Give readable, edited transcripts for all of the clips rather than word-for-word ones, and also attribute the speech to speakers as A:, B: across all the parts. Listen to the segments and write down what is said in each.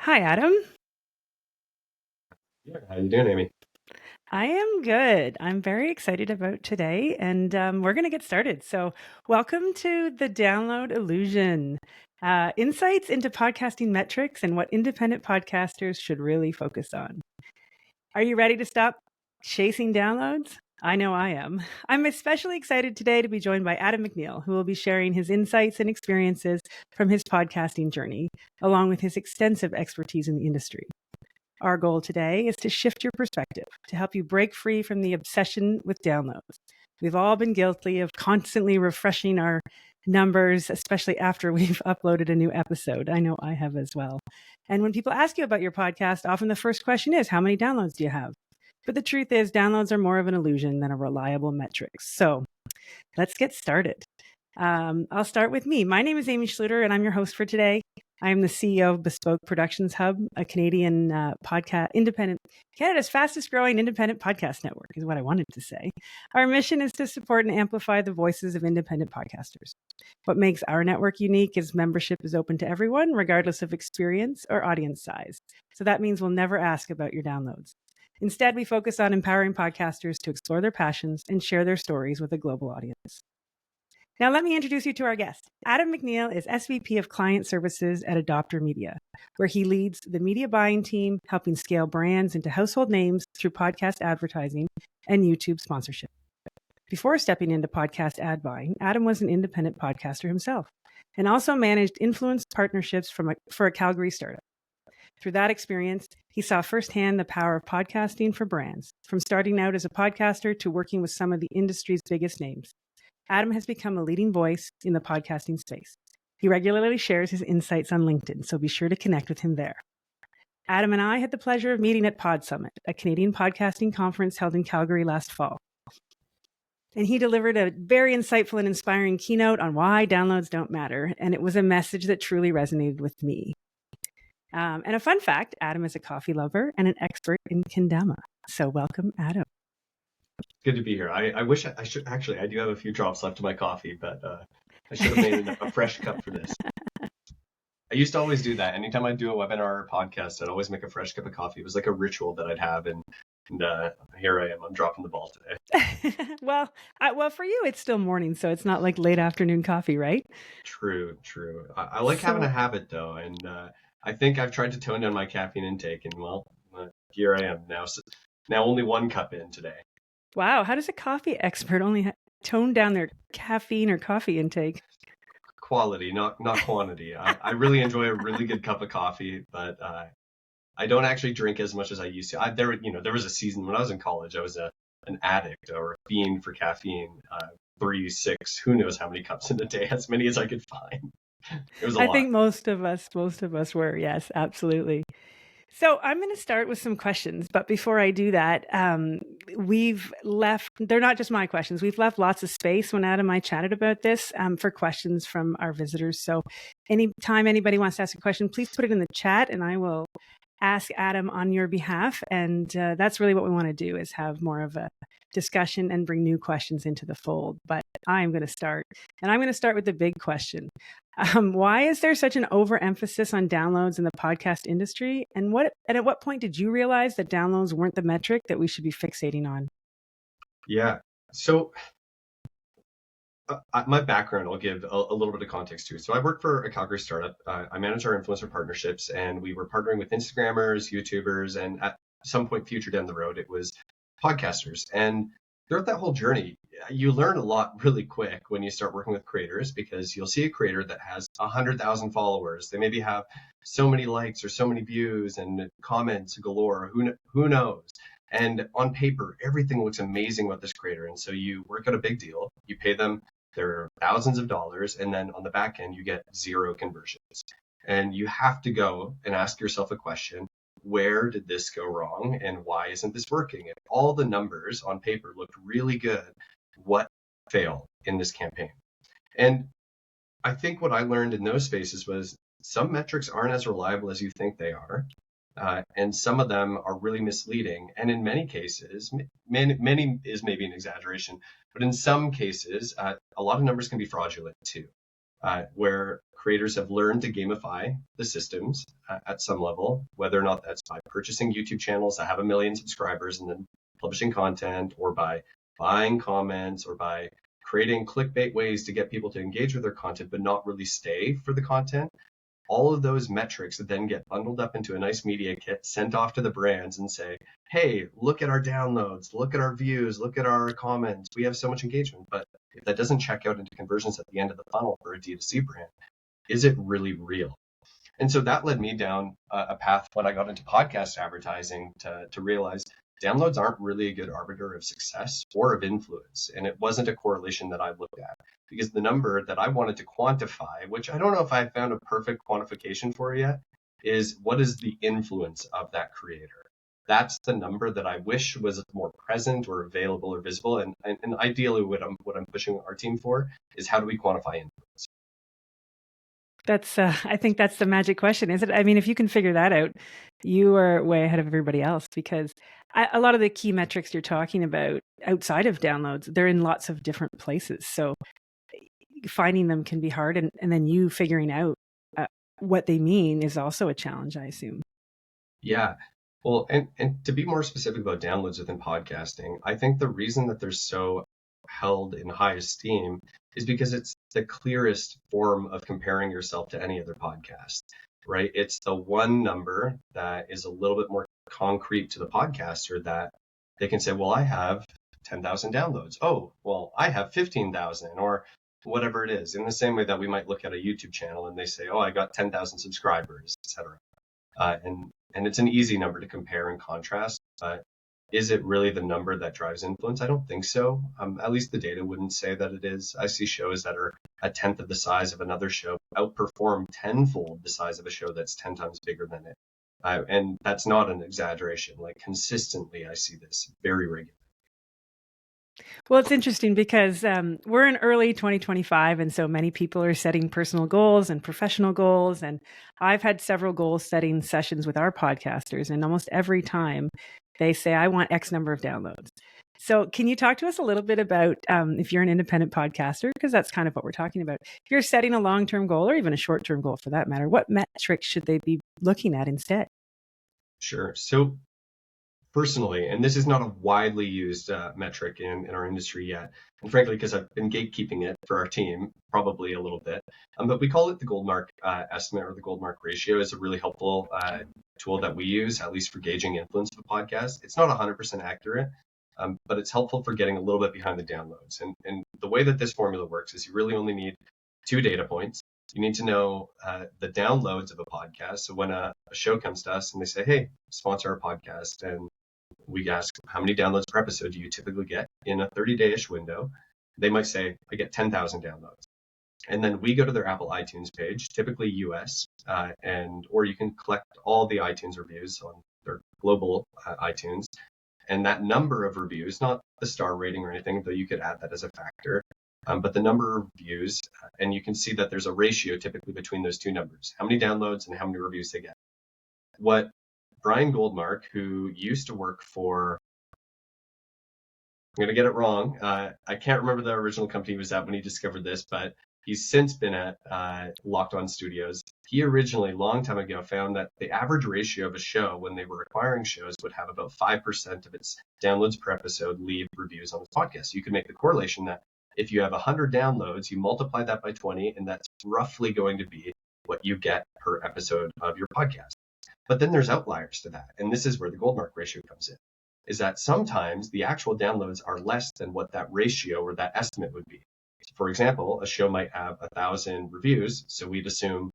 A: Hi, Adam.
B: Yeah, how you doing, Amy?
A: I am good. I'm very excited about today, and we're going to get started. So, welcome to the Download Illusion, insights into podcasting metrics and what independent podcasters should really focus on. Are you ready to stop chasing downloads? I know I am. I'm especially excited today to be joined by Adam McNeil, who will be sharing his insights and experiences from his podcasting journey, along with his extensive expertise in the industry. Our goal today is to shift your perspective, to help you break free from the obsession with downloads. We've all been guilty of constantly refreshing our numbers, especially after we've uploaded a new episode. I know I have as well. And when people ask you about your podcast, often the first question is, how many downloads do you have? But the truth is, downloads are more of an illusion than a reliable metric. So let's get started. I'll start with me. My name is Amy Schluter, and I'm your host for today. I am the CEO of Bespoke Productions Hub, a Canadian Canada's fastest growing independent podcast network, is what I wanted to say. Our mission is to support and amplify the voices of independent podcasters. What makes our network unique is membership is open to everyone, regardless of experience or audience size. So that means we'll never ask about your downloads. Instead, we focus on empowering podcasters to explore their passions and share their stories with a global audience. Now, let me introduce you to our guest. Adam McNeil is SVP of Client Services at Adopter Media, where he leads the media buying team, helping scale brands into household names through podcast advertising and YouTube sponsorship. Before stepping into podcast ad buying, Adam was an independent podcaster himself and also managed influence partnerships for a Calgary startup. Through that experience, he saw firsthand the power of podcasting for brands, from starting out as a podcaster to working with some of the industry's biggest names. Adam has become a leading voice in the podcasting space. He regularly shares his insights on LinkedIn, so be sure to connect with him there. Adam and I had the pleasure of meeting at Pod Summit, a Canadian podcasting conference held in Calgary last fall. And he delivered a very insightful and inspiring keynote on why downloads don't matter, and it was a message that truly resonated with me. And a fun fact, Adam is a coffee lover and an expert in kendama. So welcome, Adam.
B: Good to be here. I wish I should actually. I do have a few drops left of my coffee, but I should have made a fresh cup for this. I used to always do that. Anytime I'd do a webinar or podcast, I'd always make a fresh cup of coffee. It was like a ritual that I'd have, and here I am. I'm dropping the ball today.
A: well, for you, it's still morning, so it's not like late afternoon coffee, right?
B: True. I like having a habit though, and I think I've tried to tone down my caffeine intake, and here I am now. So now only one cup in today.
A: Wow, how does a coffee expert only tone down their caffeine or coffee intake?
B: Quality, not quantity. I really enjoy a really good cup of coffee, but I don't actually drink as much as I used to. There was a season when I was in college, I was an addict or a fiend for caffeine. 3, 6, who knows how many cups in a day, as many as I could find. It was a lot.
A: I think most of us were, yes, absolutely. So I'm going to start with some questions, but before I do that, they're not just my questions. We've left lots of space when Adam and I chatted about this for questions from our visitors. So anytime anybody wants to ask a question, please put it in the chat and I will ask Adam on your behalf. And that's really what we want to do, is have more of a discussion and bring new questions into the fold. But I'm going to start, and I'm going to start with the big question. Why is there such an overemphasis on downloads in the podcast industry? And at what point did you realize that downloads weren't the metric that we should be fixating on?
B: Yeah. So my background, I'll give a little bit of context to. So I work for a Calgary startup. I manage our influencer partnerships, and we were partnering with Instagrammers, YouTubers, and at some point future down the road, it was podcasters. And throughout that whole journey, you learn a lot really quick when you start working with creators, because you'll see a creator that has 100,000 followers. They maybe have so many likes or so many views and comments galore. Who knows? And on paper, everything looks amazing with this creator. And so you work out a big deal. You pay them their thousands of dollars, and then on the back end, you get 0 conversions. And you have to go and ask yourself a question: where did this go wrong, and why isn't this working? If all the numbers on paper looked really good, what failed in this campaign? And I think what I learned in those spaces was some metrics aren't as reliable as you think they are. And some of them are really misleading. And in many cases, many is maybe an exaggeration, but in some cases, a lot of numbers can be fraudulent too. where creators have learned to gamify the systems at some level, whether or not that's by purchasing YouTube channels that have 1 million subscribers and then publishing content, or by buying comments, or by creating clickbait ways to get people to engage with their content but not really stay for the content. All of those metrics then get bundled up into a nice media kit, sent off to the brands and say, hey, look at our downloads, look at our views, look at our comments. We have so much engagement. But if that doesn't check out into conversions at the end of the funnel for a D2C brand, is it really real? And so that led me down a path when I got into podcast advertising to realize downloads aren't really a good arbiter of success or of influence. And it wasn't a correlation that I looked at, because the number that I wanted to quantify, which I don't know if I found a perfect quantification for yet, is what is the influence of that creator? That's the number that I wish was more present or available or visible. And ideally what I'm pushing our team for is, how do we quantify influence?
A: That's, I think that's the magic question, is it? I mean, if you can figure that out, you are way ahead of everybody else, because a lot of the key metrics you're talking about outside of downloads, they're in lots of different places. So finding them can be hard. And then you figuring out what they mean is also a challenge, I assume.
B: Yeah. Well, and to be more specific about downloads within podcasting, I think the reason that they're so held in high esteem is because it's the clearest form of comparing yourself to any other podcast, right? It's the one number that is a little bit more concrete to the podcaster, that they can say, well, I have 10,000 downloads. Oh, well, I have 15,000, or whatever it is. In the same way that we might look at a YouTube channel and they say, oh, I got 10,000 subscribers, etc. And it's an easy number to compare and contrast, but is it really the number that drives influence? I don't think so. At least the data wouldn't say that it is. I see shows that are a tenth of the size of another show outperform tenfold the size of a show that's 10 times bigger than it. And that's not an exaggeration. Like, consistently, I see this very regularly.
A: Well, it's interesting because we're in early 2025, and so many people are setting personal goals and professional goals. And I've had several goal setting sessions with our podcasters, and almost every time they say, I want X number of downloads. So can you talk to us a little bit about, if you're an independent podcaster, because that's kind of what we're talking about, if you're setting a long-term goal or even a short-term goal for that matter, what metrics should they be looking at instead?
B: Sure. So personally, and this is not a widely used metric in our industry yet, and frankly, because I've been gatekeeping it for our team probably a little bit, but we call it the Goldmark estimate, or the Goldmark ratio. Is a really helpful tool that we use, at least for gauging influence of a podcast. It's not 100% accurate, but it's helpful for getting a little bit behind the downloads. And the way that this formula works is you really only need 2 data points. You need to know the downloads of a podcast. So when a show comes to us and they say, hey, sponsor our podcast, and we ask, how many downloads per episode do you typically get in a 30-day-ish window? They might say, I get 10,000 downloads. And then we go to their Apple iTunes page, typically US, or you can collect all the iTunes reviews on their global iTunes. And that number of reviews, not the star rating or anything, though you could add that as a factor, but the number of reviews, and you can see that there's a ratio typically between those two numbers, how many downloads and how many reviews they get. What Brian Goldmark, who used to work for, I'm going to get it wrong, I can't remember the original company he was at when he discovered this, but he's since been at Locked On Studios. He originally, long time ago, found that the average ratio of a show when they were acquiring shows would have about 5% of its downloads per episode leave reviews on its podcast. You can make the correlation that if you have 100 downloads, you multiply that by 20, and that's roughly going to be what you get per episode of your podcast. But then there's outliers to that. And this is where the Goldmark ratio comes in, is that sometimes the actual downloads are less than what that ratio or that estimate would be. So for example, a show might have 1,000 reviews, so we'd assume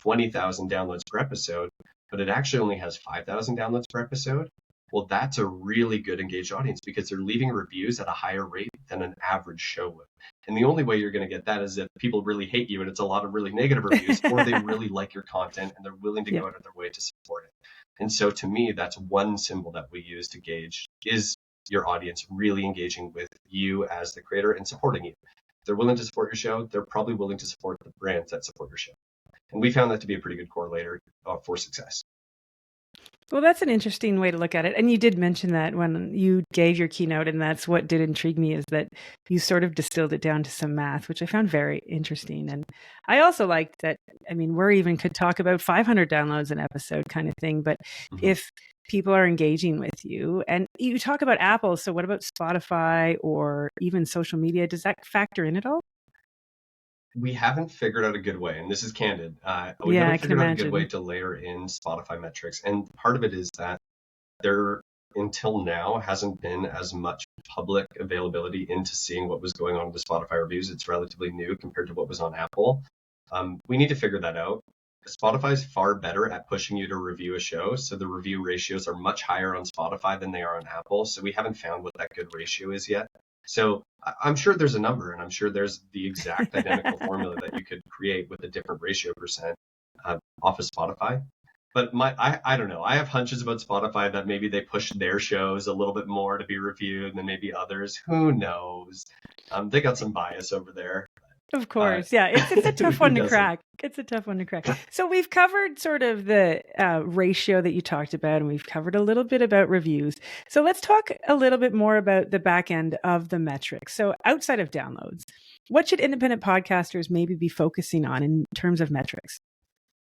B: 20,000 downloads per episode, but it actually only has 5,000 downloads per episode. Well, that's a really good engaged audience, because they're leaving reviews at a higher rate than an average show would. And the only way you're going to get that is if people really hate you and it's a lot of really negative reviews, or they really like your content and they're willing to go out of their way to support it. And so to me, that's one symbol that we use to gauge, is your audience really engaging with you as the creator and supporting you. If they're willing to support your show, they're probably willing to support the brands that support your show. And we found that to be a pretty good correlator for success.
A: Well, that's an interesting way to look at it. And you did mention that when you gave your keynote, and that's what did intrigue me is that you sort of distilled it down to some math, which I found very interesting. And I also liked that, I mean, we're even could talk about 500 downloads an episode kind of thing, but
B: Mhm.
A: if people are engaging with you and you talk about Apple, so what about Spotify or even social media? Does that factor in at all?
B: We haven't figured out a good way, and this is candid. We
A: Yeah,
B: haven't
A: I can
B: figured out a good way
A: imagine.
B: to layer in Spotify metrics, and part of it is that there, until now, hasn't been as much public availability into seeing what was going on with the Spotify reviews. It's relatively new compared to what was on Apple. We need to figure that out. Spotify is far better at pushing you to review a show, so the review ratios are much higher on Spotify than they are on Apple. So we haven't found what that good ratio is yet. So I'm sure there's a number, and I'm sure there's the exact identical formula that you could create with a different ratio percent off of Spotify. But I don't know. I have hunches about Spotify that maybe they push their shows a little bit more to be reviewed than maybe others. Who knows? They got some bias over there.
A: Of
B: Uh,
A: course. Yeah, it's a tough
B: who
A: one to
B: doesn't?
A: crack. It's a tough one to crack. So we've covered sort of the ratio that you talked about, and we've covered a little bit about reviews. So let's talk a little bit more about the back end of the metrics. So outside of downloads, what should independent podcasters maybe be focusing on in terms of metrics?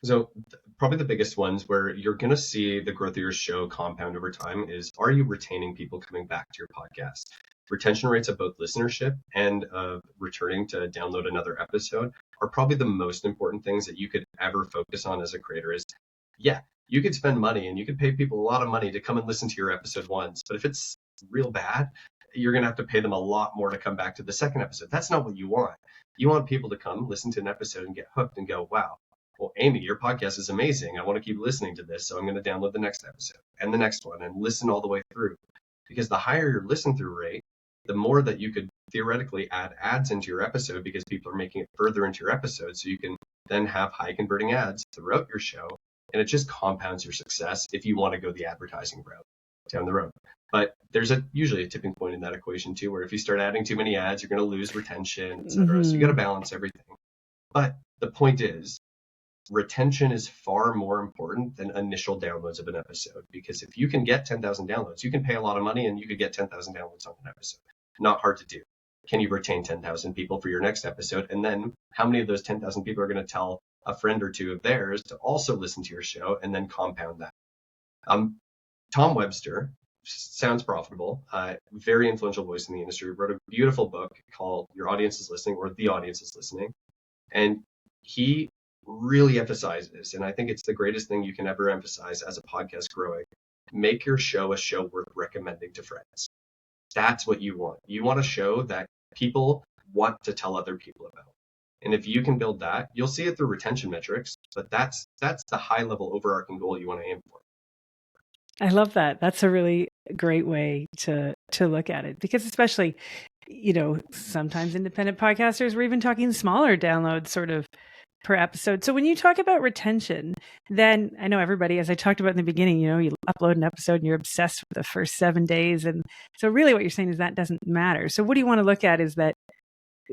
B: So probably the biggest ones where you're going to see the growth of your show compound over time is, are you retaining people coming back to your podcast? Retention rates of both listenership and returning to download another episode are probably the most important things that you could ever focus on as a creator. Is, yeah, you could spend money and you could pay people a lot of money to come and listen to your episode once, but if it's real bad, you're going to have to pay them a lot more to come back to the second episode. That's not what you want. You want people to come listen to an episode and get hooked and go, wow, well, Amy, your podcast is amazing. I want to keep listening to this, so I'm going to download the next episode and the next one and listen all the way through. Because the higher your listen through rate, the more that you could theoretically add ads into your episode, because people are making it further into your episode. So you can then have high converting ads throughout your show. And it just compounds your success if you want to go the advertising route down the road. But there's usually a tipping point in that equation too, where if you start adding too many ads, you're going to lose retention, et cetera. So you got to balance everything. But the point is, retention is far more important than initial downloads of an episode, because if you can get 10,000 downloads, you can pay a lot of money and you could get 10,000 downloads on an episode. Not hard to do. Can you retain 10,000 people for your next episode? And then how many of those 10,000 people are going to tell a friend or two of theirs to also listen to your show, and then compound that? Tom Webster sounds profitable, very influential voice in the industry, wrote a beautiful book called Your Audience is Listening, or The Audience is Listening. And he really emphasizes, and I think it's the greatest thing you can ever emphasize as a podcast growing, make your show a show worth recommending to friends. That's what you want. You want a show that people want to tell other people about. And if you can build that, you'll see it through retention metrics, but that's the high level overarching goal you want to aim for.
A: I love that. That's a really great way to look at it, because especially, sometimes independent podcasters, we're even talking smaller downloads sort of per episode. So when you talk about retention, then I know everybody, as I talked about in the beginning, you upload an episode and you're obsessed with the first 7 days. And so really what you're saying is that doesn't matter. So what do you want to look at is that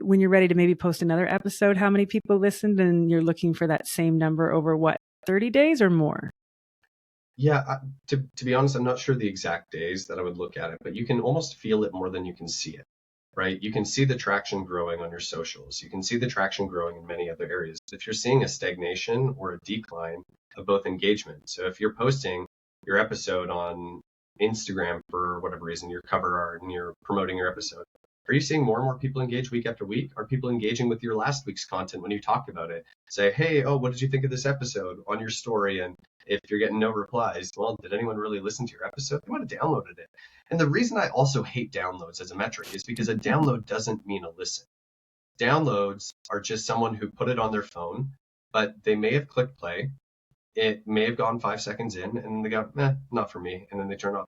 A: when you're ready to maybe post another episode, how many people listened, and you're looking for that same number over what, 30 days or more?
B: Yeah, to be honest, I'm not sure the exact days that I would look at it, but you can almost feel it more than you can see it, right? You can see the traction growing on your socials. You can see the traction growing in many other areas. If you're seeing a stagnation or a decline of both engagement, so if you're posting your episode on Instagram for whatever reason, your cover art, and you're promoting your episode, are you seeing more and more people engage week after week? Are people engaging with your last week's content when you talked about it? Say, hey, oh, what did you think of this episode on your story? And if you're getting no replies, well, did anyone really listen to your episode? They might have downloaded it. And the reason I also hate downloads as a metric is because a download doesn't mean a listen. Downloads are just someone who put it on their phone, but they may have clicked play. It may have gone 5 seconds in and they go, not for me. And then they turn off.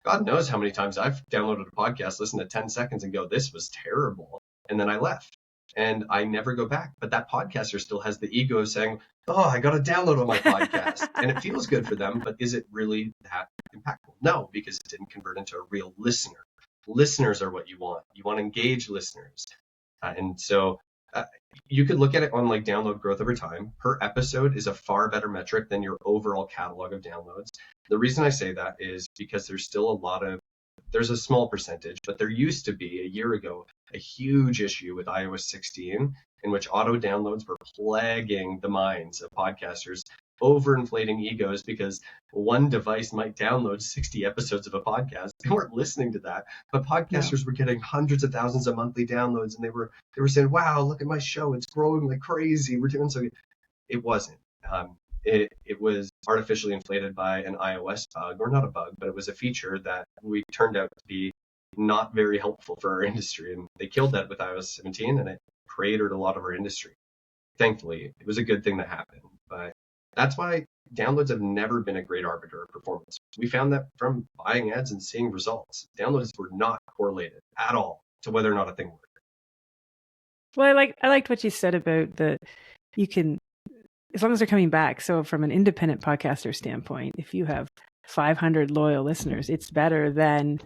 B: God knows how many times I've downloaded a podcast, listened to 10 seconds and go, this was terrible. And then I left and I never go back. But that podcaster still has the ego of saying, oh, I got a download on my podcast. And it feels good for them. But is it really that impactful? No, because it didn't convert into a real listener. Listeners are what you want. You want engaged listeners. And so Uh, you could look at it on like download growth over time. Per episode is a far better metric than your overall catalog of downloads. The reason I say that is because there's a small percentage, but there used to be a year ago a huge issue with iOS 16 in which auto downloads were plaguing the minds of podcasters, overinflating egos because one device might download 60 episodes of a podcast. They weren't listening to that, but
A: No.
B: podcasters were getting hundreds of thousands of monthly downloads, and they were saying, "Wow, look at my show! It's growing like crazy. We're doing so good." It wasn't. It was artificially inflated by an iOS bug, or not a bug, but it was a feature that we turned out to be not very helpful for our industry, and they killed that with iOS 17, and it cratered a lot of our industry. Thankfully, it was a good thing that happened, but that's why downloads have never been a great arbiter of performance. We found that from buying ads and seeing results. Downloads were not correlated at all to whether or not a thing worked.
A: Well, I liked what you said about you can, as long as they're coming back. So from an independent podcaster standpoint, if you have 500 loyal listeners, it's better than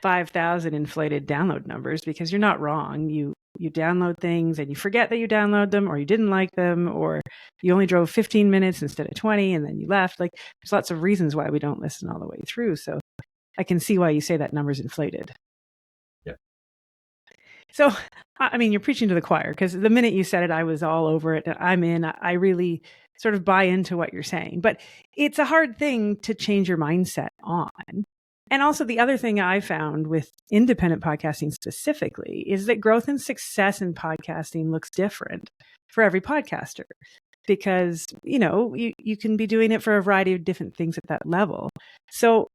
A: 5,000 inflated download numbers, because you're not wrong. You download things and you forget that you download them, or you didn't like them, or you only drove 15 minutes instead of 20 and then you left. Like, there's lots of reasons why we don't listen all the way through. So I can see why you say that number's inflated.
B: Yeah.
A: So, I mean, you're preaching to the choir, because the minute you said it, I was all over it. I'm in. I really sort of buy into what you're saying, but it's a hard thing to change your mindset on. And also, the other thing I found with independent podcasting specifically is that growth and success in podcasting looks different for every podcaster, because, you can be doing it for a variety of different things at that level. So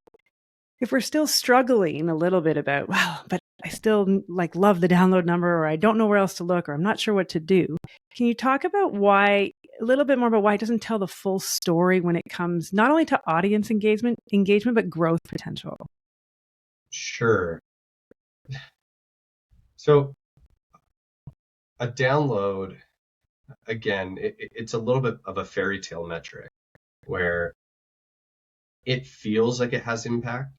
A: if we're still struggling a little bit about, well, but I still love the download number, or I don't know where else to look, or I'm not sure what to do, can you talk about a little bit more about why it doesn't tell the full story when it comes not only to audience engagement, but growth potential?
B: Sure. So a download, again, it's a little bit of a fairy tale metric where it feels like it has impact,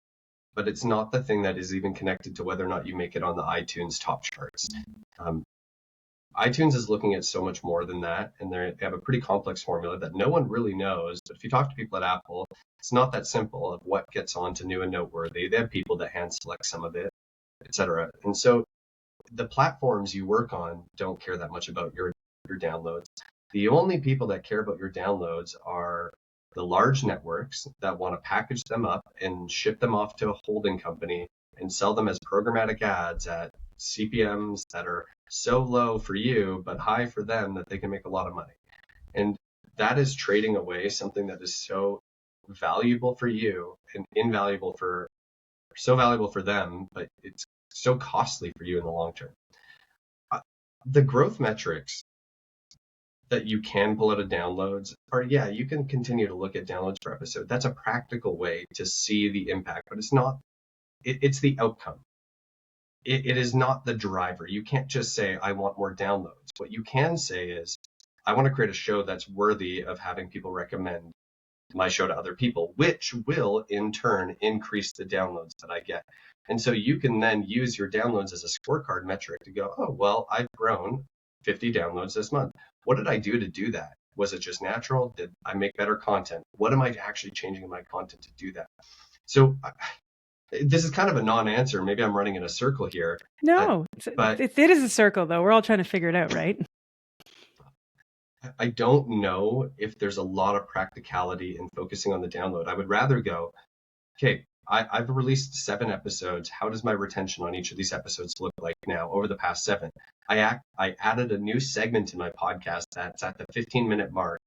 B: but it's not the thing that is even connected to whether or not you make it on the iTunes top charts. Um, iTunes is looking at so much more than that, and they have a pretty complex formula that no one really knows. But if you talk to people at Apple, it's not that simple of what gets onto new and noteworthy. They have people that hand select some of it, etc. And so the platforms you work on don't care that much about your downloads. The only people that care about your downloads are the large networks that want to package them up and ship them off to a holding company and sell them as programmatic ads at CPMs that are so low for you but high for them that they can make a lot of money. And that is trading away something that is so valuable for you and so valuable for them, but it's so costly for you in the long term. The growth metrics that you can pull out of downloads are, yeah, you can continue to look at downloads per episode. That's a practical way to see the impact, but it's the outcome. It is not the driver. You can't just say, I want more downloads. What you can say is, I want to create a show that's worthy of having people recommend my show to other people, which will in turn increase the downloads that I get. And so you can then use your downloads as a scorecard metric to go, oh, well, I've grown 50 downloads this month. What did I do to do that? Was it just natural? Did I make better content? What am I actually changing in my content to do that? So this is kind of a non-answer. Maybe I'm running in a circle here.
A: No,
B: but
A: it is a circle, though. We're all trying to figure it out, right?
B: I don't know if there's a lot of practicality in focusing on the download. I would rather go, okay, I've released 7 episodes. How does my retention on each of these episodes look like now over the past 7? I added a new segment in my podcast that's at the 15-minute mark.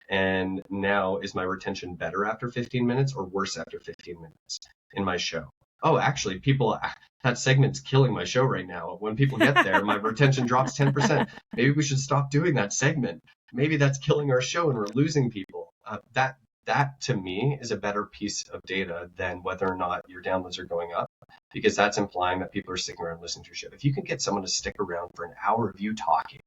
B: And now is my retention better after 15 minutes or worse after 15 minutes in my show? Oh, actually, that segment's killing my show right now. When people get there, my retention drops 10%. Maybe we should stop doing that segment. Maybe that's killing our show and we're losing people. That to me is a better piece of data than whether or not your downloads are going up, because that's implying that people are sticking around listening to your show. If you can get someone to stick around for an hour of you talking,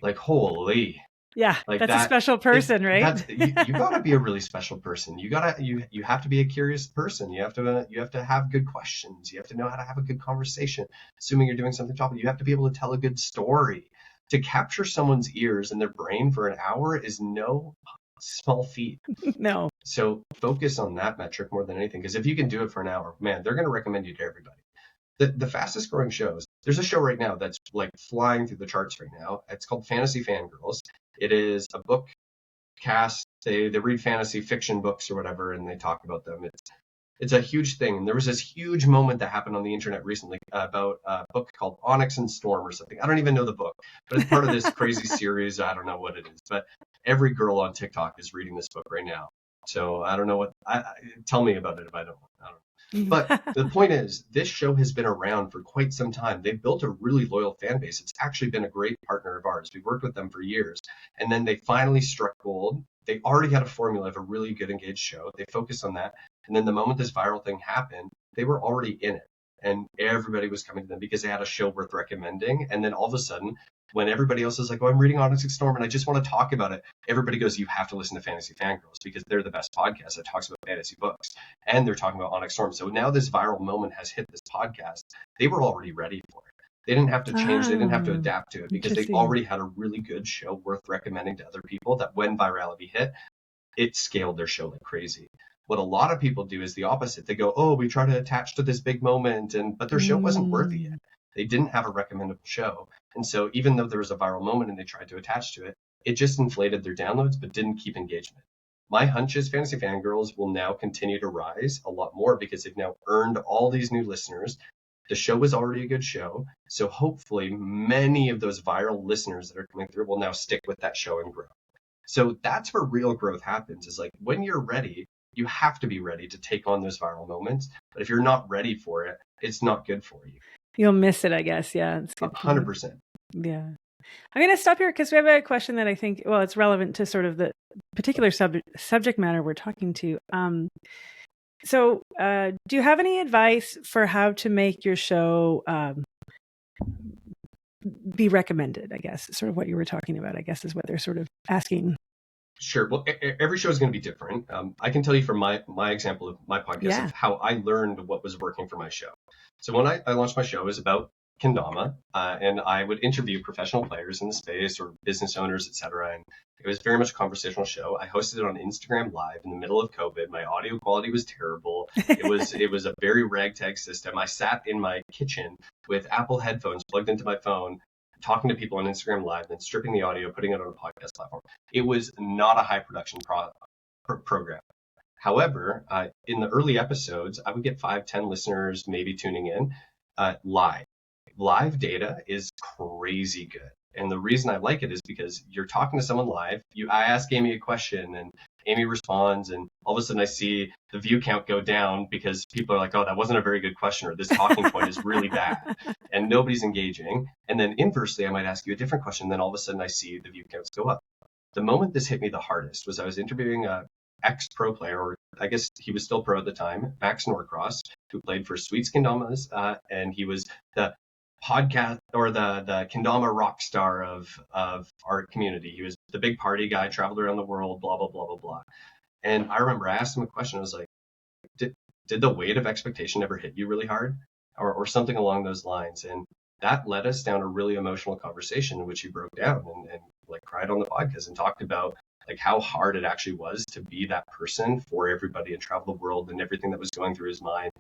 B: like, holy,
A: Yeah,
B: Like
A: that's a
B: that
A: special
B: is
A: person, right?
B: that's you gotta be a really special person. You have to be a curious person. You have to have good questions. You have to know how to have a good conversation. Assuming you're doing something topical, you have to be able to tell a good story. To capture someone's ears and their brain for an hour is no small feat.
A: No.
B: So focus on that metric more than anything, because if you can do it for an hour, man, they're going to recommend you to everybody. The fastest growing shows, there's a show right now that's like flying through the charts right now. It's called Fantasy Fangirls. It is a book cast. They read fantasy fiction books or whatever, and they talk about them. It's a huge thing. And there was this huge moment that happened on the internet recently about a book called Onyx and Storm or something. I don't even know the book, but it's part of this crazy series. I don't know what it is, but every girl on TikTok is reading this book right now. So I don't know tell me about it if I don't. But the point is, this show has been around for quite some time. They've built a really loyal fan base. It's actually been a great partner of ours. We've worked with them for years. And then they finally struck gold. They already had a formula of a really good engaged show. They focused on that. And then the moment this viral thing happened, they were already in it. And everybody was coming to them because they had a show worth recommending. And then all of a sudden, when everybody else is like, oh, I'm reading Onyx and Storm and I just want to talk about it, everybody goes, you have to listen to Fantasy Fangirls because they're the best podcast that talks about fantasy books. And they're talking about Onyx Storm. So now this viral moment has hit this podcast. They were already ready for it. They didn't have to change. They didn't have to adapt to it because they already had a really good show worth recommending to other people that when virality hit, it scaled their show like crazy. What a lot of people do is the opposite. They go, oh, we try to attach to this big moment, but their show wasn't worthy yet. They didn't have a recommendable show. And so even though there was a viral moment and they tried to attach to it, it just inflated their downloads, but didn't keep engagement. My hunch is Fantasy Fangirls will now continue to rise a lot more because they've now earned all these new listeners. The show was already a good show. So hopefully many of those viral listeners that are coming through will now stick with that show and grow. So that's where real growth happens, is like when you're ready, you have to be ready to take on those viral moments. But if you're not ready for it, it's not good for you.
A: You'll miss it, I guess. Yeah.
B: 100%.
A: Yeah. I'm going to stop here because we have a question that I think, well, it's relevant to sort of the particular subject matter we're talking to. So do you have any advice for how to make your show be recommended, I guess, sort of what you were talking about, I guess, is what they're sort of asking.
B: Sure. Well, every show is going to be different. I can tell you from my example of my podcast of how I learned what was working for my show. So when I launched my show, it was about kendama, and I would interview professional players in the space or business owners, etc. And it was very much a conversational show. I hosted it on Instagram Live in the middle of COVID. My audio quality was terrible. It was a very ragtag system. I sat in my kitchen with Apple headphones plugged into my phone, talking to people on Instagram Live, then stripping the audio, putting it on a podcast platform. It was not a high production program. However, in the early episodes, I would get 5-10 listeners maybe tuning in live. Live data is crazy good. And the reason I like it is because you're talking to someone live. I ask Amy a question and Amy responds, and all of a sudden I see the view count go down because people are like, oh, that wasn't a very good question, or this talking point is really bad, and nobody's engaging. And then inversely, I might ask you a different question, then all of a sudden I see the view counts go up. The moment this hit me the hardest was I was interviewing a ex-pro player, or I guess he was still pro at the time, Max Norcross, who played for Sweet Kendamas, and he was the podcast or the kendama rock star of our community. He was the big party guy, traveled around the world, blah blah blah blah blah. And I remember I asked him a question. I was like, did the weight of expectation ever hit you really hard, or something along those lines? And that led us down a really emotional conversation in which he broke down and like cried on the podcast and talked about like how hard it actually was to be that person for everybody and travel the world and everything that was going through his mind.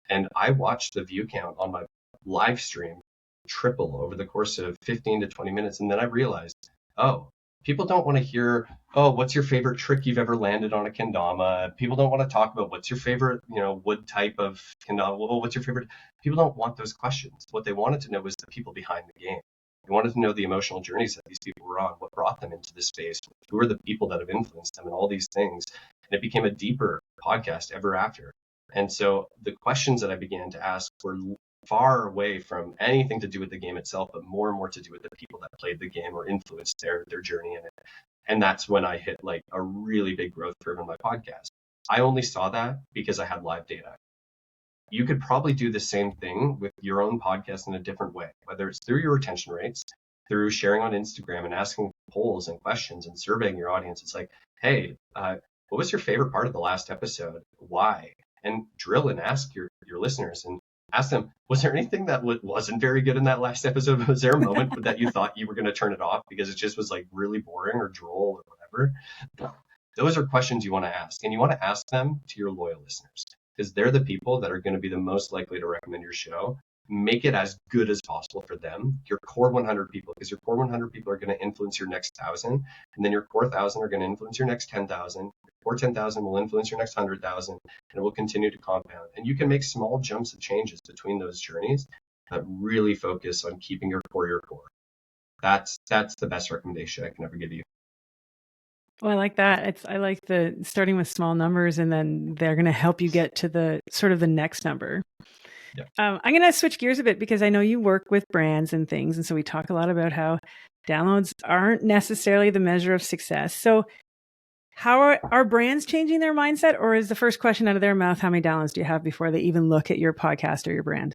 B: And I watched the view count on my live stream triple over the course of 15 to 20 minutes. And then I realized, oh, people don't want to hear, oh, what's your favorite trick you've ever landed on a kendama? People don't want to talk about what's your favorite, wood type of kendama. Well, what's your favorite? People don't want those questions. What they wanted to know was the people behind the game. They wanted to know the emotional journeys that these people were on, what brought them into this space, who are the people that have influenced them, and all these things. And it became a deeper podcast ever after. And so the questions that I began to ask were far away from anything to do with the game itself, but more and more to do with the people that played the game or influenced their journey in it. And that's when I hit like a really big growth curve in my podcast. I only saw that because I had live data. You could probably do the same thing with your own podcast in a different way, whether it's through your retention rates, through sharing on Instagram and asking polls and questions and surveying your audience. It's like, hey, what was your favorite part of the last episode? Why? And drill and ask your listeners and ask them, was there anything that wasn't very good in that last episode? Was there a moment that you thought you were going to turn it off because it just was like really boring or droll or whatever? Those are questions you want to ask, and you want to ask them to your loyal listeners because they're the people that are going to be the most likely to recommend your show. Make it as good as possible for them, your core 100 people, because your core 100 people are going to influence your next 1,000, and then your core 1,000 are going to influence your next 10,000. Your core 10,000 will influence your next 100,000, and it will continue to compound. And you can make small jumps of changes between those journeys that really focus on keeping your core your core. That's the best recommendation I can ever give you.
A: Well, I like that. I like the starting with small numbers, and then they're going to help you get to the sort of the next number.
B: Yeah.
A: I'm going to switch gears a bit because I know you work with brands and things. And so we talk a lot about how downloads aren't necessarily the measure of success. So how are brands changing their mindset, or is the first question out of their mouth, how many downloads do you have before they even look at your podcast or your brand?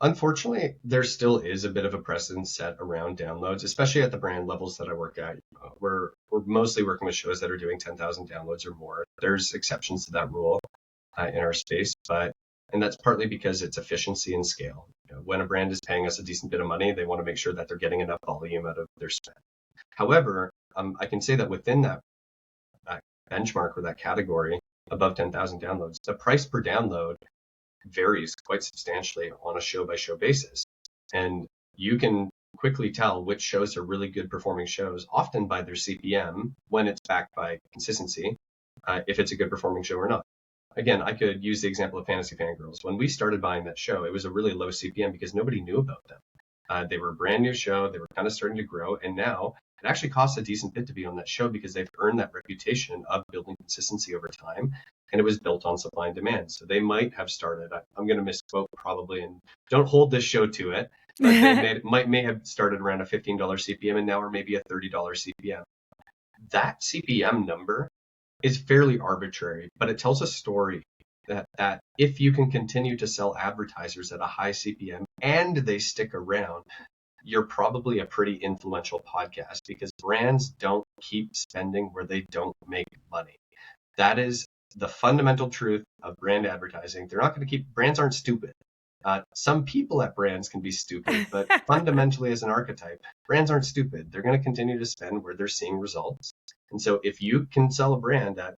B: Unfortunately, there still is a bit of a precedent set around downloads, especially at the brand levels that I work at. We're mostly working with shows that are doing 10,000 downloads or more. There's exceptions to that rule in our space, and that's partly because it's efficiency and scale. When a brand is paying us a decent bit of money, they want to make sure that they're getting enough volume out of their spend. However, I can say that within that benchmark or that category above 10,000 downloads, the price per download varies quite substantially on a show-by-show basis. And you can quickly tell which shows are really good performing shows, often by their CPM, when it's backed by consistency, if it's a good performing show or not. Again, I could use the example of Fantasy Fangirls. When we started buying that show, it was a really low CPM because nobody knew about them. They were a brand new show. They were kind of starting to grow. And now it actually costs a decent bit to be on that show because they've earned that reputation of building consistency over time. And it was built on supply and demand. So they might have started, I'm going to misquote probably, and don't hold this show to it, but they may have started around a $15 CPM and now are maybe a $30 CPM. That CPM number is fairly arbitrary, but it tells a story that if you can continue to sell advertisers at a high CPM and they stick around, you're probably a pretty influential podcast because brands don't keep spending where they don't make money. That is the fundamental truth of brand advertising. They're not going to keep, brands aren't stupid. Some people at brands can be stupid, but fundamentally as an archetype, brands aren't stupid. They're going to continue to spend where they're seeing results. And so if you can sell a brand at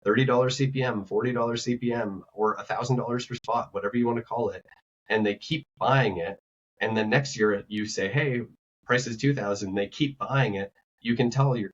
B: $30 CPM, $40 CPM, or $1,000 per spot, whatever you want to call it, and they keep buying it, and then next year you say, hey, price is $2,000, they keep buying it, you can tell you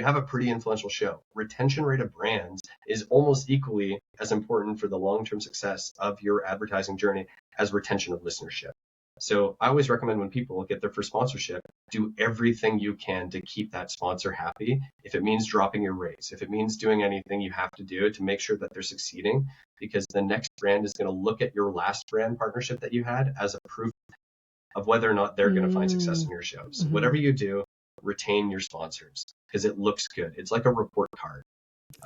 B: have a pretty influential show. Retention rate of brands is almost equally as important for the long-term success of your advertising journey as retention of listenership. So I always recommend when people get their first sponsorship, do everything you can to keep that sponsor happy. If it means dropping your rates, if it means doing anything you have to do to make sure that they're succeeding, because the next brand is going to look at your last brand partnership that you had as a proof of whether or not they're going to find success in your shows. Mm-hmm. Whatever you do, retain your sponsors because it looks good. It's like a report card.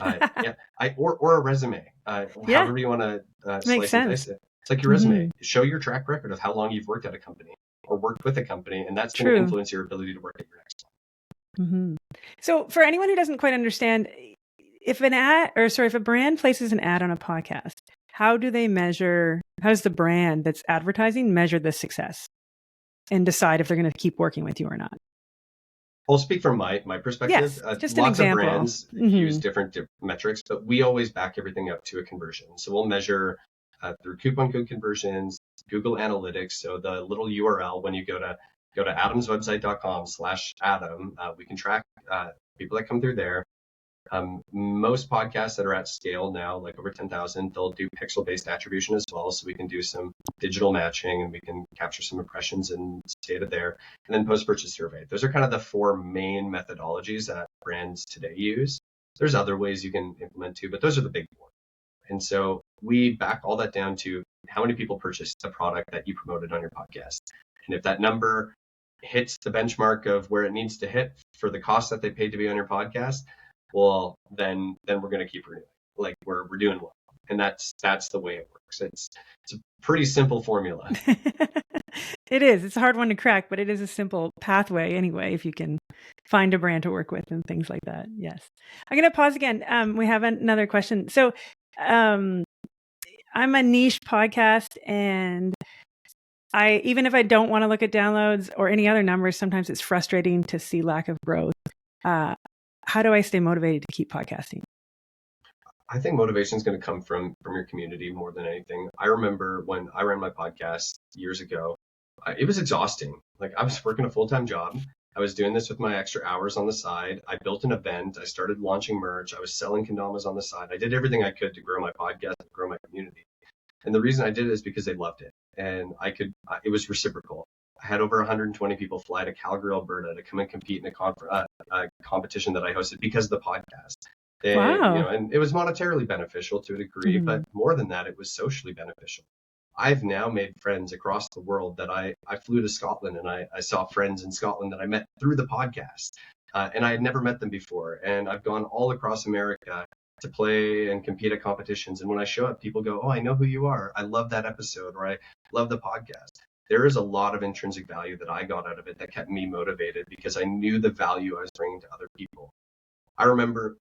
B: Or a resume. However you want to slice and dice it. It's like your resume. Show your track record of how long you've worked at a company or worked with a company, and that's going to influence your ability to work at your next one.
A: So for anyone who doesn't quite understand, if a brand places an ad on a podcast, how does the brand that's advertising measure the success and decide if they're going to keep working with you or not?
B: I'll speak from my perspective.
A: Yes, just
B: lots
A: an example.
B: Of brands use different metrics, but we always back everything up to a conversion. So we'll measure through coupon code conversions, Google Analytics. So the little URL when you go to adamswebsite.com/Adam, we can track people that come through there. Most podcasts that are at scale now, like over 10,000, they'll do pixel-based attribution as well. So we can do some digital matching and we can capture some impressions and data there. And then post-purchase survey. Those are kind of the four main methodologies that brands today use. There's other ways you can implement too, but those are the big ones. And so we back all that down to how many people purchased the product that you promoted on your podcast. And if that number hits the benchmark of where it needs to hit for the cost that they paid to be on your podcast, well, then we're going to keep renewing. Like we're doing well. And that's the way it works. It's a pretty simple formula.
A: It is. It's a hard one to crack, but it is a simple pathway anyway, if you can find a brand to work with and things like that. Yes. I'm going to pause again. We have another question. So I'm a niche podcast, and even if I don't want to look at downloads or any other numbers, sometimes it's frustrating to see lack of growth. How do I stay motivated to keep podcasting?
B: I think motivation is going to come from your community more than anything. I remember when I ran my podcast years ago, it was exhausting. Like, I was working a full-time job. I was doing this with my extra hours on the side. I built an event. I started launching merch. I was selling kendamas on the side. I did everything I could to grow my podcast and grow my community. And the reason I did it is because they loved it. And it was reciprocal. I had over 120 people fly to Calgary, Alberta to come and compete in a competition that I hosted because of the podcast.
A: Wow.
B: And it was monetarily beneficial to a degree, but more than that, it was socially beneficial. I've now made friends across the world that I flew to Scotland, and I saw friends in Scotland that I met through the podcast. And I had never met them before. And I've gone all across America to play and compete at competitions. And when I show up, people go, "Oh, I know who you are. I love that episode," or "I love the podcast." There is a lot of intrinsic value that I got out of it that kept me motivated because I knew the value I was bringing to other people. I remember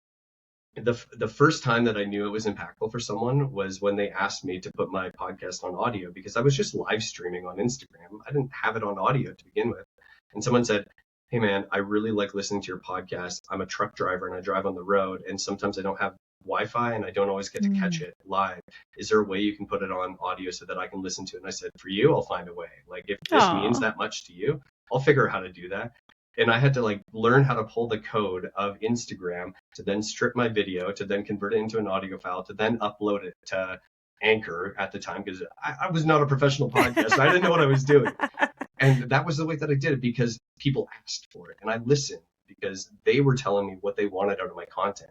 B: the first time that I knew it was impactful for someone was when they asked me to put my podcast on audio, because I was just live streaming on Instagram. I didn't have it on audio to begin with. And someone said, "Hey man, I really like listening to your podcast. I'm a truck driver and I drive on the road, and sometimes I don't have Wi-Fi and I don't always get to catch it live. Is there a way you can put it on audio so that I can listen to it?" And I said, "For you, I'll find a way. Like, if this means that much to you, I'll figure out how to do that." And I had to learn how to pull the code of Instagram to then strip my video, to then convert it into an audio file, to then upload it to Anchor at the time, because I was not a professional podcaster. I didn't know what I was doing. And that was the way that I did it, because people asked for it and I listened because they were telling me what they wanted out of my content.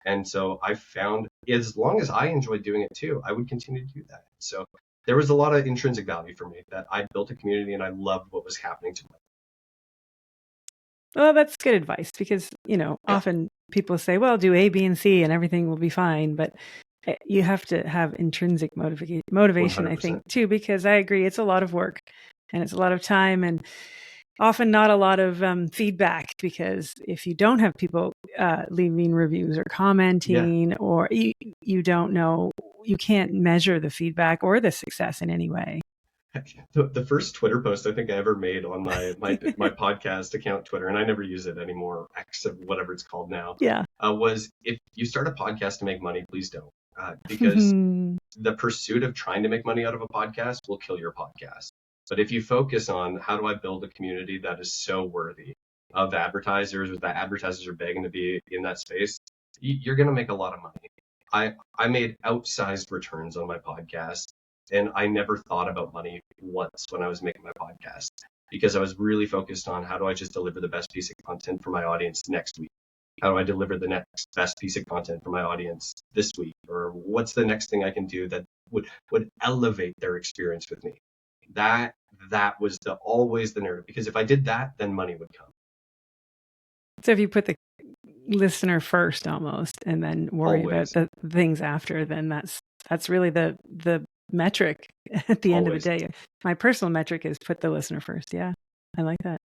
B: And so I found, as long as I enjoyed doing it too, I would continue to do that. So there was a lot of intrinsic value for me that I built a community and I loved what was happening to me.
A: Well, that's good advice, because, often people say, well, do A, B, and C and everything will be fine. But you have to have intrinsic motivation,
B: 100%.
A: I think, too, because I agree it's a lot of work and it's a lot of time and often not a lot of feedback, because if you don't have people leaving reviews or commenting, or you don't know, you can't measure the feedback or the success in any way.
B: The first Twitter post I think I ever made on my podcast account, Twitter, and I never use it anymore, X, whatever it's called now, was, "If you start a podcast to make money, please don't. Because the pursuit of trying to make money out of a podcast will kill your podcast. But if you focus on how do I build a community that is so worthy of advertisers, or that advertisers are begging to be in that space, you're going to make a lot of money." I made outsized returns on my podcast, and I never thought about money once when I was making my podcast, because I was really focused on how do I just deliver the best piece of content for my audience next week? How do I deliver the next best piece of content for my audience this week? Or what's the next thing I can do that would elevate their experience with me? That was always the narrative, because if I did that, then money would come.
A: So if you put the listener first almost, and then worry about the things after, then that's really the metric at the end of the day. My personal metric is put the listener first. Yeah, I like that.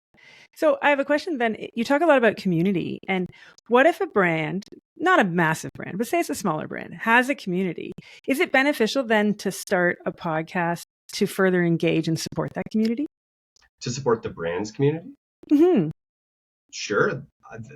A: So I have a question then. You talk a lot about community, and what if a brand, not a massive brand, but say it's a smaller brand, has a community? Is it beneficial then to start a podcast to further engage and support that community?
B: To support the brand's community?
A: Mm-hmm.
B: Sure.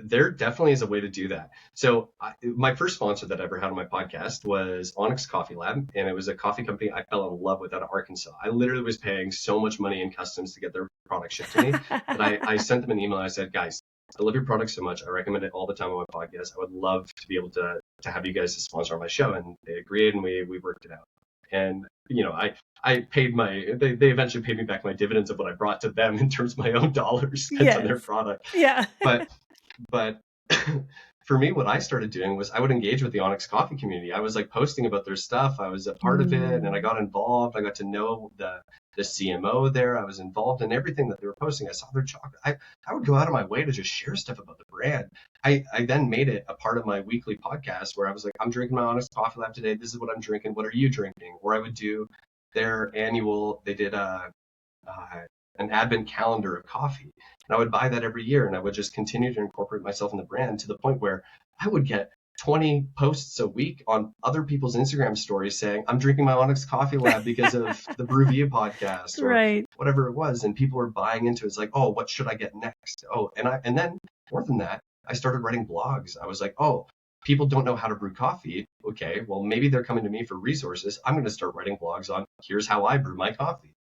B: There definitely is a way to do that. So my first sponsor that I ever had on my podcast was Onyx Coffee Lab, and it was a coffee company I fell in love with out of Arkansas. I literally was paying so much money in customs to get their product shipped to me that I sent them an email. And I said, "Guys, I love your product so much. I recommend it all the time on my podcast. I would love to be able to have you guys as a sponsor on my show." And they agreed, and we worked it out. And I paid they eventually paid me back my dividends of what I brought to them in terms of my own dollars spent on their product.
A: Yeah.
B: But for me, what I started doing was I would engage with the Onyx Coffee community. I was posting about their stuff. I was a part of it, and I got involved. I got to know the CMO there. I was involved in everything that they were posting. I saw their chocolate. I would go out of my way to just share stuff about the brand. I then made it a part of my weekly podcast where I was like, "I'm drinking my Onyx Coffee Lab today. This is what I'm drinking. What are you drinking?" Or I would do their annual, they did an advent calendar of coffee. And I would buy that every year, and I would just continue to incorporate myself in the brand to the point where I would get 20 posts a week on other people's Instagram stories saying, I'm drinking my Onyx Coffee Lab because of the Brewvia podcast or
A: Right.
B: whatever it was. And people were buying into it. It's like, oh, what should I get next? Oh, and then more than that, I started writing blogs. I was like, oh, people don't know how to brew coffee. Okay, well, maybe they're coming to me for resources. I'm going to start writing blogs on here's how I brew my coffee.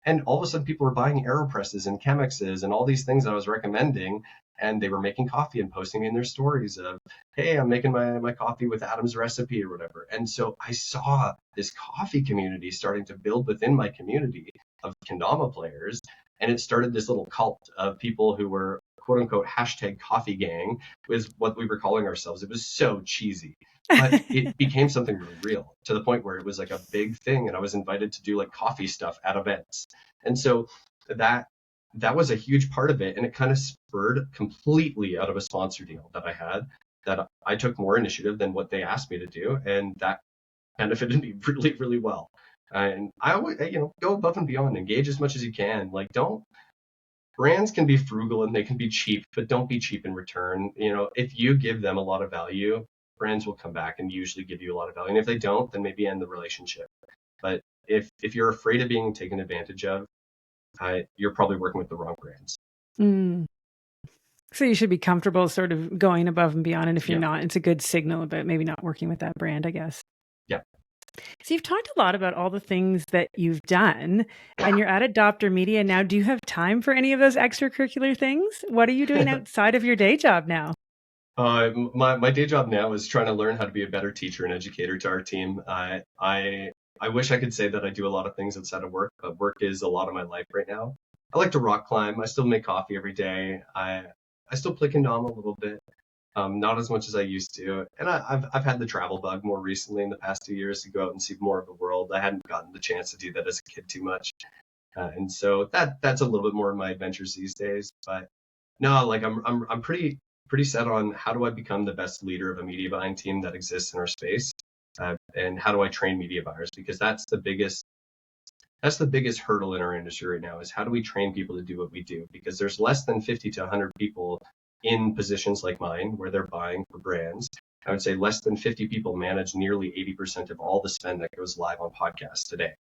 B: And all of a sudden, people were buying AeroPresses and Chemixes and all these things that I was recommending. And they were making coffee and posting in their stories of, hey, I'm making my coffee with Adam's recipe or whatever. And so I saw this coffee community starting to build within my community of kendama players. And it started this little cult of people who were quote unquote hashtag coffee gang was what we were calling ourselves. It was so cheesy, but it became something really real to the point where it was like a big thing. And I was invited to do like coffee stuff at events. And so that was a huge part of it. And it kind of spurred completely out of a sponsor deal that I had, that I took more initiative than what they asked me to do. And that benefited me really, really well. And I always, go above and beyond, engage as much as you can. Like, brands can be frugal and they can be cheap, but don't be cheap in return. If you give them a lot of value, brands will come back and usually give you a lot of value. And if they don't, then maybe end the relationship. But if you're afraid of being taken advantage of, you're probably working with the wrong brands.
A: Mm. So you should be comfortable sort of going above and beyond. And if you're
B: Yeah.
A: not, it's a good signal about maybe not working with that brand, I guess.
B: Yeah.
A: So you've talked a lot about all the things that you've done, and you're at Adopter Media now. Do you have time for any of those extracurricular things? What are you doing outside of your day job now?
B: My day job now is trying to learn how to be a better teacher and educator to our team. I wish I could say that I do a lot of things outside of work, but work is a lot of my life right now. I like to rock climb. I still make coffee every day. I still play kendama a little bit, not as much as I used to. And I've had the travel bug more recently in the past 2 years to go out and see more of the world. I hadn't gotten the chance to do that as a kid too much, and so that's a little bit more of my adventures these days. But no, like I'm pretty set on how do I become the best leader of a media buying team that exists in our space, and how do I train media buyers, because that's the biggest hurdle in our industry right now, is how do we train people to do what we do, because there's less than 50 to 100 people in positions like mine where they're buying for brands. I would say less than 50 people manage nearly 80% of all the spend that goes live on podcasts today.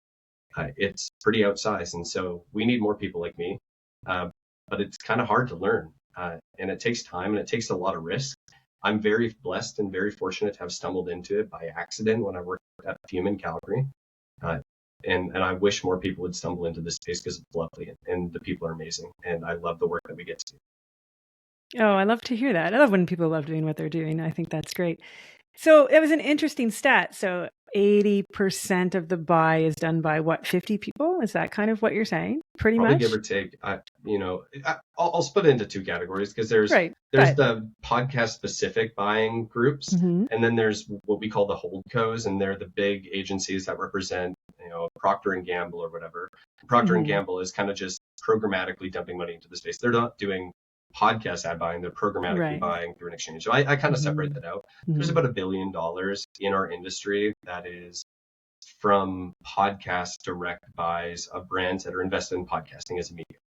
B: It's pretty outsized, and so we need more people like me, but it's kind of hard to learn, and it takes time and it takes a lot of risk. I'm very blessed and very fortunate to have stumbled into it by accident when I worked at Fume in Calgary. And I wish more people would stumble into this space because it's lovely and the people are amazing. And I love the work that we get to do.
A: Oh, I love to hear that. I love when people love doing what they're doing. I think that's great. So it was an interesting stat. So 80% of the buy is done by what, 50 people? Is that kind of what you're saying? Pretty
B: Probably
A: much?
B: give or take. I'll split it into two categories, because there's the podcast specific buying groups,
A: Mm-hmm.
B: and then there's what we call the holdcos, and they're the big agencies that represent, Procter and Gamble or whatever. Procter and Gamble is kind of just programmatically dumping money into the space. They're not doing podcast ad buying, they're programmatically buying through an exchange. So I kind of separate that out. There's about $1 billion in our industry that is from podcast direct buys of brands that are invested in podcasting as a medium.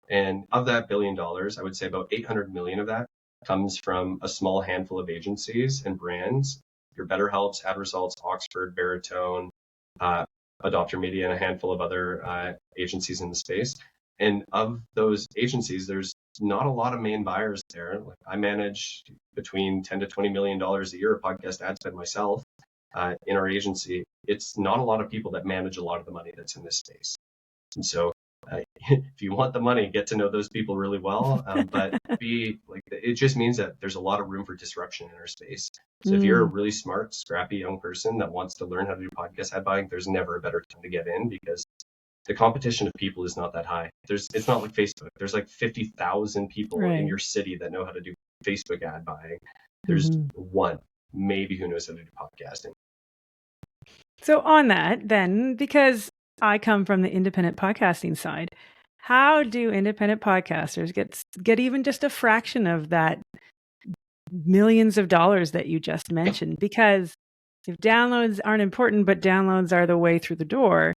B: And of that $1 billion, I would say about 800 million of that comes from a small handful of agencies and brands. Your BetterHelps, Ad Results, Oxford, Baritone, Adopter Media, and a handful of other agencies in the space. And of those agencies, there's not a lot of main buyers there. Like, I manage between $10 to $20 million a year of podcast ad spend myself in our agency. It's not a lot of people that manage a lot of the money that's in this space. And so if you want the money, get to know those people really well. But it just means that there's a lot of room for disruption in our space. So if you're a really smart, scrappy young person that wants to learn how to do podcast ad buying, there's never a better time to get in, because the competition of people is not that high. It's not like Facebook. There's like 50,000 people in your city that know how to do Facebook ad buying. There's one, maybe, who knows how to do podcasting.
A: So on that, then, because I come from the independent podcasting side, how do independent podcasters get even just a fraction of that millions of dollars that you just mentioned? Because if downloads aren't important, but downloads are the way through the door,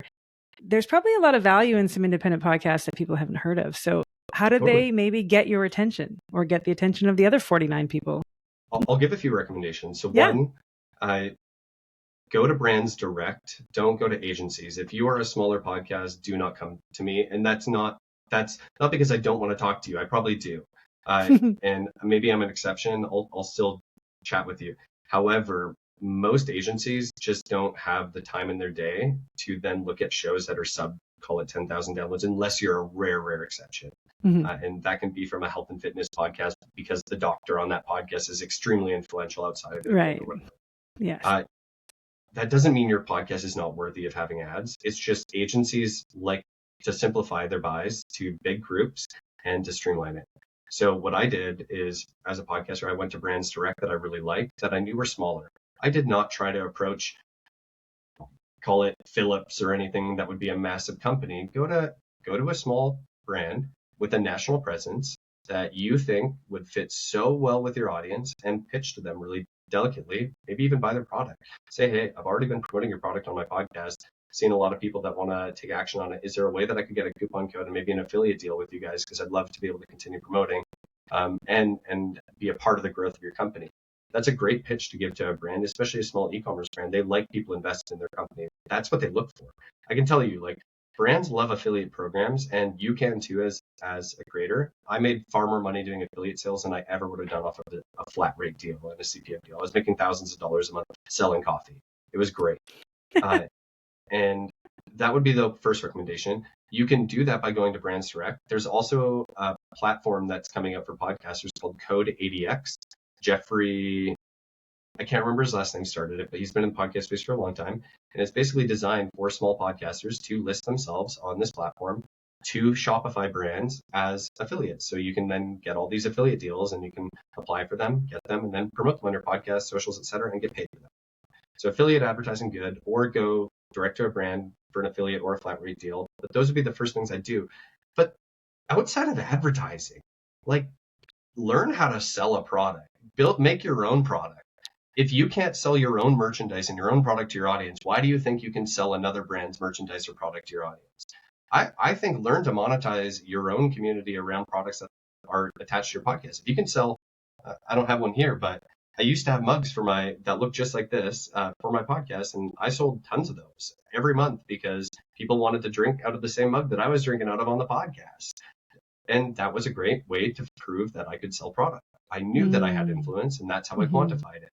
A: there's probably a lot of value in some independent podcasts that people haven't heard of. So how did
B: Totally.
A: they maybe get your attention or get the attention of the other 49 people?
B: I'll give a few recommendations. So
A: Yeah.
B: one, go to brands direct. Don't go to agencies. If you are a smaller podcast, do not come to me. And that's not because I don't want to talk to you. I probably do. And maybe I'm an exception. I'll still chat with you. However, most agencies just don't have the time in their day to then look at shows that are call it 10,000 downloads, unless you're a rare exception. And that can be from a health and fitness podcast because the doctor on that podcast is extremely influential outside of it.
A: Right.
B: Or whatever.
A: Yes.
B: That doesn't mean your podcast is not worthy of having ads. It's just agencies like to simplify their buys to big groups and to streamline it. So what I did is, as a podcaster, I went to brands direct that I really liked, that I knew were smaller. I did not try to approach, call it Philips or anything that would be a massive company. Go to a small brand with a national presence that you think would fit so well with your audience and pitch to them really delicately, maybe even buy their product. Say, hey, I've already been promoting your product on my podcast, seen a lot of people that want to take action on it. Is there a way that I could get a coupon code and maybe an affiliate deal with you guys? Because I'd love to be able to continue promoting and be a part of the growth of your company. That's a great pitch to give to a brand, especially a small e-commerce brand. They like people invested in their company. That's what they look for. I can tell you, like, brands love affiliate programs, and you can too as a creator. I made far more money doing affiliate sales than I ever would have done off of a flat rate deal and a CPM deal. I was making thousands of dollars a month selling coffee. It was great. And that would be the first recommendation. You can do that by going to Brands Direct. There's also a platform that's coming up for podcasters called Code ADX. Jeffrey, I can't remember his last name, started it, but he's been in the podcast space for a long time. And it's basically designed for small podcasters to list themselves on this platform to Shopify brands as affiliates. So you can then get all these affiliate deals and you can apply for them, get them, and then promote them on your podcast, socials, etc., and get paid for them. So affiliate advertising, good, or go direct to a brand for an affiliate or a flat rate deal. But those would be the first things I do. But outside of advertising, like, learn how to sell a product. Make your own product. If you can't sell your own merchandise and your own product to your audience, why do you think you can sell another brand's merchandise or product to your audience? I think learn to monetize your own community around products that are attached to your podcast. If you can sell, I don't have one here, but I used to have mugs that look just like this for my podcast, and I sold tons of those every month because people wanted to drink out of the same mug that I was drinking out of on the podcast. And that was a great way to prove that I could sell product. I knew that I had influence, and that's how I quantified it.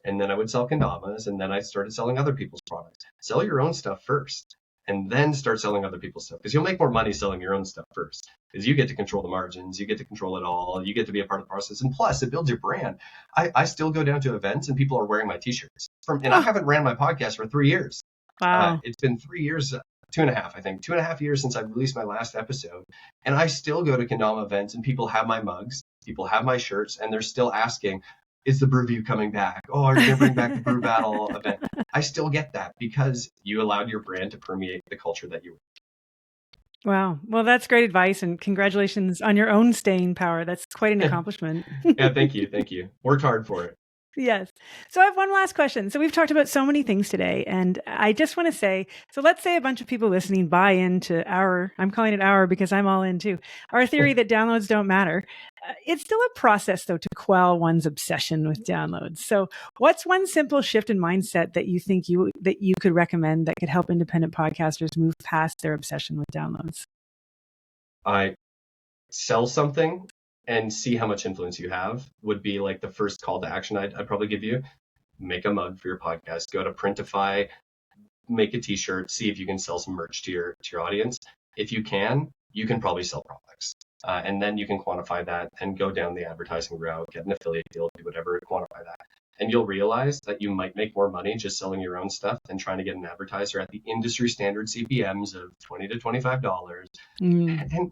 B: And then I would sell kendamas, and then I started selling other people's products. Sell your own stuff first, and then start selling other people's stuff, because you'll make more money selling your own stuff first, because you get to control the margins, you get to control it all, you get to be a part of the process, and plus it builds your brand. I still go down to events and people are wearing my t-shirts and I haven't ran my podcast for 3 years.
A: Wow.
B: It's been 3 years, 2.5, I think, 2.5 years since I released my last episode, and I still go to kendama events and people have my mugs, people have my shirts, and they're still asking, is the Brew View coming back? Oh, are you going to bring back the Brew Battle event? I still get that because you allowed your brand to permeate the culture that you were.
A: Wow. Well, that's great advice, and congratulations on your own staying power. That's quite an accomplishment.
B: Yeah, thank you. Thank you. Worked hard for it.
A: Yes. So I have one last question. So we've talked about so many things today, and I just want to say, so let's say a bunch of people listening buy into I'm calling it our because I'm all in too, our theory that downloads don't matter. It's still a process, though, to quell one's obsession with downloads. So what's one simple shift in mindset that you think that you could recommend that could help independent podcasters move past their obsession with downloads?
B: I sell something and see how much influence you have would be like the first call to action I'd probably give you. Make a mug for your podcast. Go to Printify, make a t-shirt, see if you can sell some merch to your audience. If you can probably sell products. And then you can quantify that and go down the advertising route, get an affiliate deal, do whatever, quantify that. And you'll realize that you might make more money just selling your own stuff than trying to get an advertiser at the industry standard CPMs of $20 to $25. And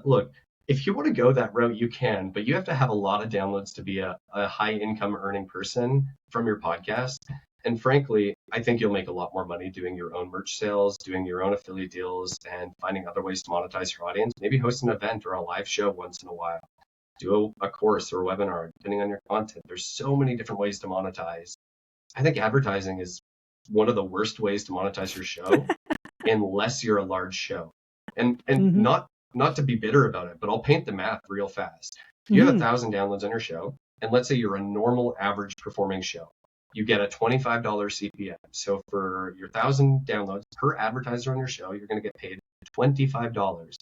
B: look, if you want to go that route, you can, but you have to have a lot of downloads to be a high income earning person from your podcast. And frankly, I think you'll make a lot more money doing your own merch sales, doing your own affiliate deals, and finding other ways to monetize your audience. Maybe host an event or a live show once in a while. Do a course or a webinar, depending on your content. There's so many different ways to monetize. I think advertising is one of the worst ways to monetize your show. unless you're a large show. And
A: Mm-hmm.
B: not to be bitter about it, but I'll paint the math real fast. If you have
A: Mm-hmm.
B: 1,000 downloads on your show, and let's say you're a normal average performing show, you get a $25 CPM. So for your 1,000 downloads per advertiser on your show, you're going to get paid $25.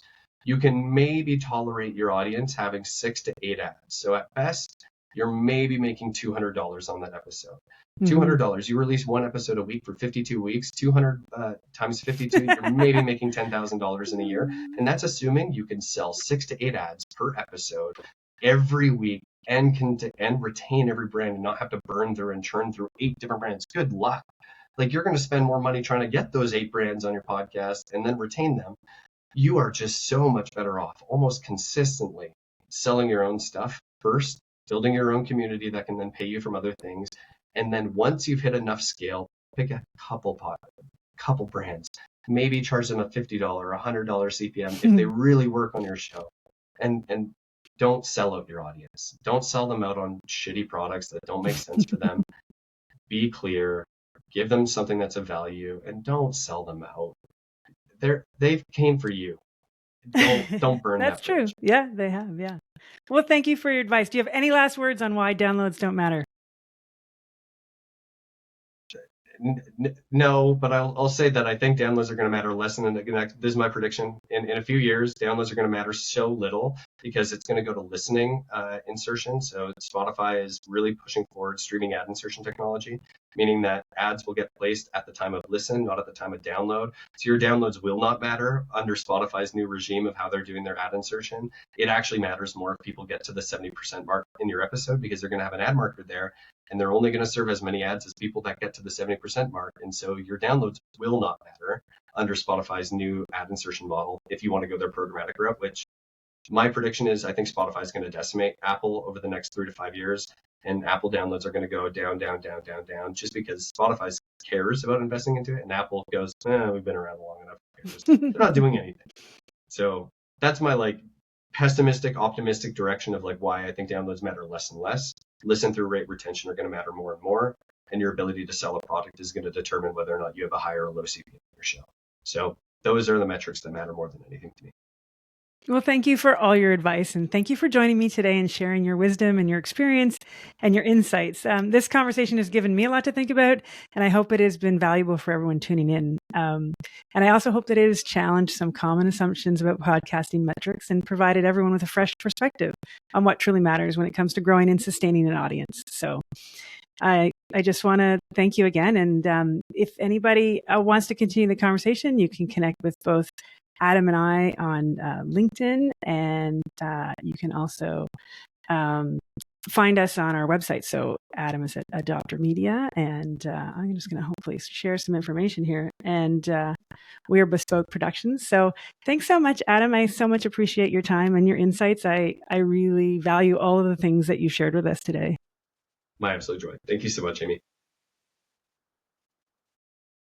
B: You can maybe tolerate your audience having 6 to 8 ads. So at best, you're maybe making $200 on that episode.
A: Mm-hmm.
B: $200. You release one episode a week for 52 weeks. 200 times 52, you're maybe making $10,000 in a year, and that's assuming you can sell 6 to 8 ads per episode every week and retain every brand and not have to burn through and churn through 8 different brands. Good luck. Like, you're going to spend more money trying to get those 8 brands on your podcast and then retain them. You are just so much better off almost consistently selling your own stuff first, building your own community that can then pay you from other things. And then once you've hit enough scale, pick a couple brands, maybe charge them a $50, $100 CPM if they really work on your show. And don't sell out your audience. Don't sell them out on shitty products that don't make sense for them. Be clear, give them something that's of value, and don't sell them out. They've came for you. Don't burn
A: That's
B: that bridge.
A: true. Yeah, they have. Yeah. Well, thank you for your advice. Do you have any last words on why downloads don't matter?
B: No, but I'll say that I think downloads are going to matter less in the next. This is my prediction. In a few years, downloads are going to matter so little because it's going to go to listening insertion. So Spotify is really pushing forward streaming ad insertion technology, meaning that ads will get placed at the time of listen, not at the time of download. So your downloads will not matter under Spotify's new regime of how they're doing their ad insertion. It actually matters more if people get to the 70% mark in your episode because they're going to have an ad marker there. And they're only going to serve as many ads as people that get to the 70% mark. And so your downloads will not matter under Spotify's new ad insertion model if you want to go their programmatic route, which my prediction is I think Spotify is going to decimate Apple over the next 3 to 5 years. And Apple downloads are going to go down, down, down, down, down, just because Spotify cares about investing into it. And Apple goes, we've been around long enough. They're not doing anything. So that's my pessimistic, optimistic direction of why I think downloads matter less and less. Listen through rate retention are going to matter more and more, and your ability to sell a product is going to determine whether or not you have a high or a low CPM in your show. So those are the metrics that matter more than anything to me.
A: Well, thank you for all your advice, and thank you for joining me today and sharing your wisdom and your experience and your insights. This conversation has given me a lot to think about, and I hope it has been valuable for everyone tuning in. And I also hope that it has challenged some common assumptions about podcasting metrics and provided everyone with a fresh perspective on what truly matters when it comes to growing and sustaining an audience. So I just want to thank you again. And if anybody wants to continue the conversation, you can connect with both Adam and I on LinkedIn, and you can also find us on our website. So Adam is at Adopter Media, and I'm just going to hopefully share some information here. And we're Bespoke Productions. So thanks so much, Adam. I so much appreciate your time and your insights. I really value all of the things that you shared with us today.
B: My absolute joy. Thank you so much, Amy.